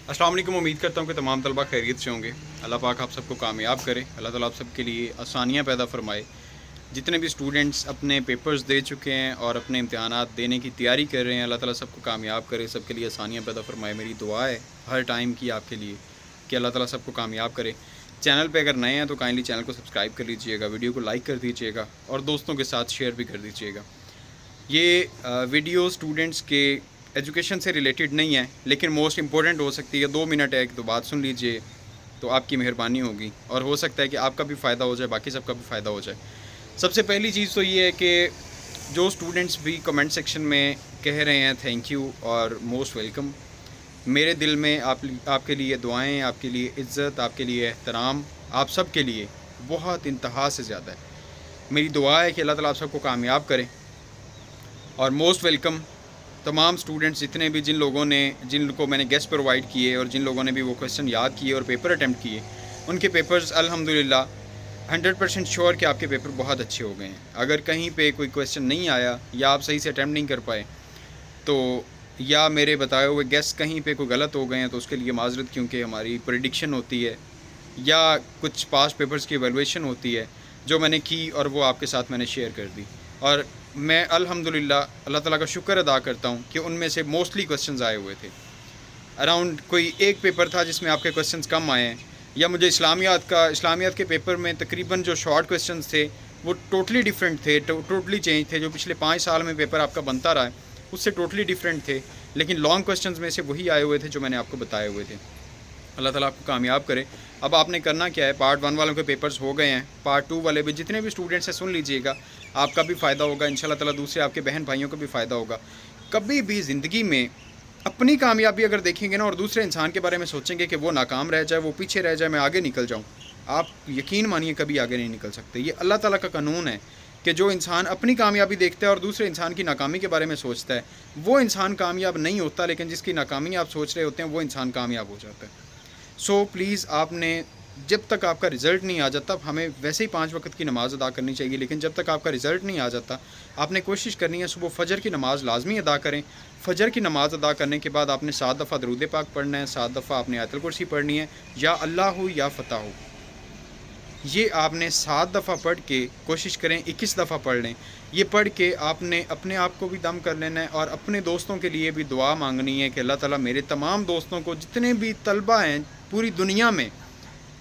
अस्सलाम वालेकुम। उम्मीद करता हूँ कि तमाम तलबा खैरियत से होंगे। अल्लाह पाक आप सबको कामयाब करे। अल्लाह ताला आप सबके लिए आसानियाँ पैदा फरमाए। जितने भी स्टूडेंट्स अपने पेपर्स दे चुके हैं और अपने इम्तिहानात देने की तैयारी कर रहे हैं, अल्लाह ताला सबको कामयाब करे, सबके लिए आसानियाँ पैदा फरमाए। मेरी दुआ है हर टाइम की आपके लिए कि अल्लाह ताला सबको कामयाब करे। चैनल पे अगर नए हैं तो काइंडली चैनल को सब्सक्राइब कर लीजिएगा, वीडियो को लाइक कर दीजिएगा और दोस्तों के साथ शेयर भी कर दीजिएगा। ये वीडियो स्टूडेंट्स के एजुकेशन से रिलेटेड नहीं है, लेकिन मोस्ट इम्पोर्टेंट हो सकती है। 2 मिनट है, तो बात सुन लीजिए तो आपकी मेहरबानी होगी और हो सकता है कि आपका भी फ़ायदा हो जाए, बाकी सबका भी फ़ायदा हो जाए। सबसे पहली चीज़ तो ये है कि जो स्टूडेंट्स भी कमेंट सेक्शन में कह रहे हैं थैंक यू और मोस्ट वेलकम, मेरे दिल में आपके लिए दुआएं, आपके लिए इज़्ज़त, आपके लिए एहतराम, आप सब के लिए बहुत इंतहा से ज़्यादा है। मेरी दुआ है कि अल्लाह ताला आप सबको कामयाब करे और मोस्ट वेलकम तमाम स्टूडेंट्स जितने भी जिनको मैंने गेस्ट प्रोवाइड किए और जिन लोगों ने भी वो क्वेश्चन याद किए और पेपर अटैम्प्ट किए, उनके पेपर्स अल्हम्दुलिल्लाह 100% श्योर कि आपके पेपर बहुत अच्छे हो गए हैं। अगर कहीं पे कोई क्वेश्चन नहीं आया या आप सही से अटैम्प्ट नहीं कर पाए तो या मेरे बताए हुए गेस्ट कहीं पे कोई गलत हो गए हैं तो उसके लिए माजरत, क्योंकि हमारी प्रेडिक्शन होती है या कुछ पास्ट पेपर्स की एवेलुएशन होती है जो मैंने की और वो आपके साथ मैंने शेयर कर दी। और मैं अल्हम्दुलिल्लाह अल्लाह ताला का शुक्र अदा करता हूँ कि उनमें से मोस्टली क्वेश्चंस आए हुए थे। अराउंड कोई एक पेपर था जिसमें आपके क्वेश्चंस कम आए हैं, या मुझे इस्लामियात के पेपर में तकरीबन जो शॉर्ट क्वेश्चंस थे वो टोटली डिफरेंट थे, टोटली चेंज थे। जो पिछले 5 साल में पेपर आपका बनता रहा है उससे टोटली डिफरेंट थे, लेकिन लॉन्ग क्वेश्चंस में से वही आए हुए थे जो मैंने आपको बताए हुए थे। अल्लाह ताला आपको कामयाब करे। अब आपने करना क्या है, पार्ट 1 वालों के पेपर्स हो गए हैं, पार्ट 2 वाले भी जितने भी स्टूडेंट्स हैं सुन लीजिएगा, आपका भी फ़ायदा होगा इंशाल्लाह ताला, दूसरे आपके बहन भाइयों को भी फ़ायदा होगा। कभी भी ज़िंदगी में अपनी कामयाबी अगर देखेंगे ना और दूसरे इंसान के बारे में सोचेंगे कि वो नाकाम रह जाए, वो पीछे रह जाए, मैं आगे निकल जाऊँ, आप यकीन मानिए कभी आगे नहीं निकल सकते। ये अल्लाह ताला का कानून है कि जो इंसान अपनी कामयाबी देखता है और दूसरे इंसान की नाकामी के बारे में सोचता है, वो इंसान कामयाब नहीं होता, लेकिन जिसकी नाकामी आप सोच रहे होते हैं वो इंसान कामयाब हो जाता है। सो प्लीज़ आपने जब तक आपका रिज़ल्ट नहीं आ जाता, हमें वैसे ही 5 वक्त की नमाज़ अदा करनी चाहिए, लेकिन जब तक आपका रिज़ल्ट नहीं आ जाता आपने कोशिश करनी है सुबह फ़जर की नमाज़ लाजमी अदा करें। फ़जर की नमाज़ अदा करने के बाद आपने 7 दफ़ा दरूद पाक पढ़ना है, 7 दफ़ा आपने आयतुल कुर्सी पढ़नी है, या अल्लाह या फ़तह, ये आपने 7 दफ़ा पढ़ के कोशिश करें 21 दफ़ा पढ़ लें। ये पढ़ के आपने अपने आप को भी दम कर लेना है और अपने दोस्तों के लिए भी दुआ मांगनी है कि अल्लाह ताला मेरे तमाम दोस्तों को, जितने भी तलबा हैं पूरी दुनिया में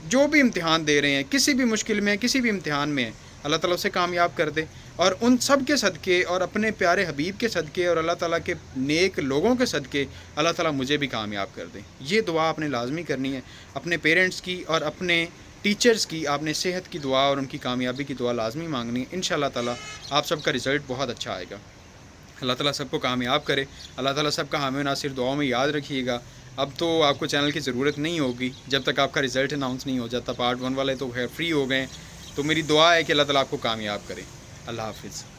जो भी इम्तिहान दे रहे हैं, किसी भी मुश्किल में, किसी भी इम्तिहान में, अल्लाह ताला उसे कामयाब कर दे। और उन सब के सदक़े और अपने प्यारे हबीब के सदक़े और अल्लाह ताला के नेक लोगों के सदक़े अल्लाह ताला मुझे भी कामयाब कर दे। ये दुआ आपने लाजमी करनी है। अपने पेरेंट्स की और अपने टीचर्स की आपने सेहत की दुआ और उनकी कामयाबी की दुआ लाजमी मांगनी है। इंशाअल्लाह ताला आप सबका रिज़ल्ट बहुत अच्छा आएगा। अल्लाह ताला सबको कामयाब करे। अल्लाह ताला सबका हामी नासिर दुआओं में याद रखिएगा। अब तो आपको चैनल की ज़रूरत नहीं होगी जब तक आपका रिज़ल्ट अनाउंस नहीं हो जाता। पार्ट 1 वाले तो खैर फ्री हो गए, तो मेरी दुआ है कि अल्लाह ताला आपको कामयाब करे। अल्लाह हाफ़िज़।